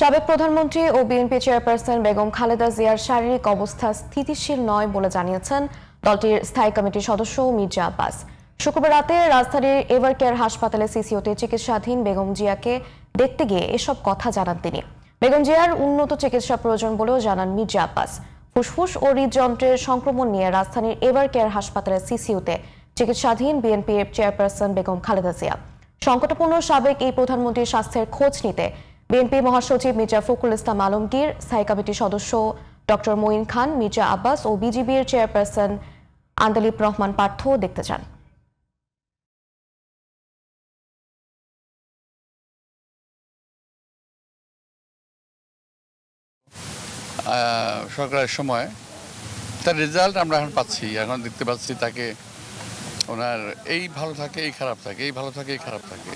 সাবেক প্রধানমন্ত্রী ও BNP chairperson Begum Khaleda জিয়ার শারীরিক অবস্থা স্থিতিশীল নয় বলে জানিয়েছেন দলটির স্থায়ী কমিটির সদস্য মির্জা আব্বাস। শুক্রবার রাতে রাজধানীর এভারকেয়ার হাসপাতালে সিসিওতে চিকিৎসাধীন বেগম জিয়াকে দেখতে গিয়ে এসব কথা জানান তিনি। বেগম জিয়ার উন্নত চিকিৎসা প্রয়োজন বলেও জানান মির্জা আব্বাস। ফুসফুস ও হৃদযন্ত্রের সংক্রমণ নিয়ে রাজধানীর এভারকেয়ার হাসপাতালের সিসিওতে চিকিৎসাধীন বিএনপির চেয়ারপারসন বেগম খালেদা জিয়া। সংকটপূর্ণ সাবেক এই প্রধানমন্ত্রীর স্বাস্থ্যের খোঁজ নিতে বিএনপি মহাসচিব মির্জা ফখরুল ইসলাম আলমগীর, স্থায়ী কমিটির সদস্য ডক্টর মঈন খান, মির্জা আব্বাস ও বিজিবির চেয়ারপারসন আন্দালিব রহমান পার্থ দেখতে চান। সরকারের সময় তার রেজাল্ট আমরা এখন পাচ্ছি, এখন দেখতে পাচ্ছি তাকে ওনার এই ভালো থাকে এই খারাপ থাকে, এই ভালো থাকে এই খারাপ থাকে।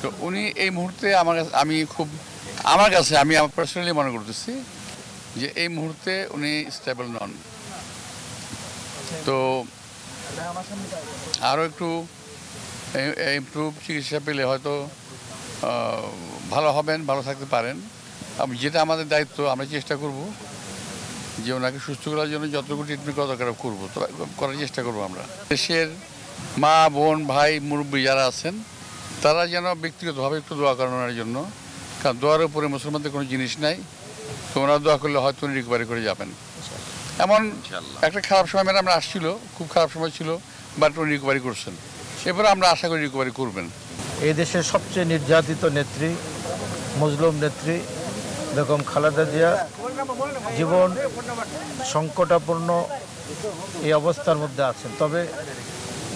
তো উনি এই মুহূর্তে আমার কাছে আমি পার্সোনালি মনে করতেছি যে এই মুহূর্তে উনি স্টেবল নন। তো আরও একটু ইমপ্রুভ চিকিৎসা পেলে হয়তো ভালো হবেন, ভালো থাকতে পারেন। যেটা আমাদের দায়িত্ব, আমরা চেষ্টা করব যে ওনাকে সুস্থ করার জন্য যতটুকু ট্রিটমেন্ট করা দরকার করবো, করার চেষ্টা করবো আমরা। দেশের মা, বোন, ভাই, মুরব্বী যারা আছেন তারা যেন ব্যক্তিগতভাবে একটু দোয়া করেন ওনার জন্য, কারণ দোয়ার উপরে মুসলমানদের কোনো জিনিস নাই। তো ওনারা দোয়া করলে হয়তো উনি রিকভারি করে যাবেন। এমন একটা খারাপ সময় আমরা আসছিল, খুব খারাপ সময় ছিল, বাট উনি রিকভারি করছেন। এরপরে আমরা আশা করি রিকভারি করবেন। এই দেশের সবচেয়ে নির্যাতিত নেত্রী, মজলুম নেত্রী বেগম খালেদা জিয়া জীবন সংকটাপূর্ণ এই অবস্থার মধ্যে আছেন। তবে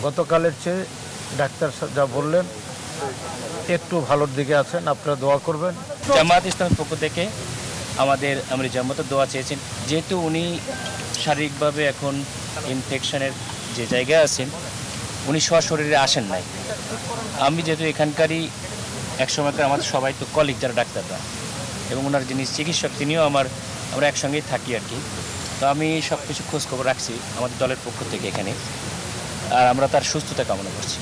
গতকালের চেয়ে ডাক্তার যা বললেন একটু ভালোর দিকে আছেন, আপনারা দোয়া করবেন। জামায়াত ইসলামের পক্ষ থেকে আমরা জামাতে দোয়া চেয়েছেন, যেহেতু উনি শারীরিকভাবে এখন ইনফেকশনের যে জায়গায় আছেন, উনি সশরীরে আসেন নাই। আমি যেহেতু এখানকারই একসময়কার আমাদের সবাই তো কলিগ যারা ডাক্তাররা এবং ওনার যিনি চিকিৎসক তিনিও আমরা একসঙ্গেই থাকি আর কি। তো আমি সব কিছু খোঁজখবর রাখছি আমাদের দলের পক্ষ থেকে এখানে, আর আমরা তার সুস্থতা কামনা করছি।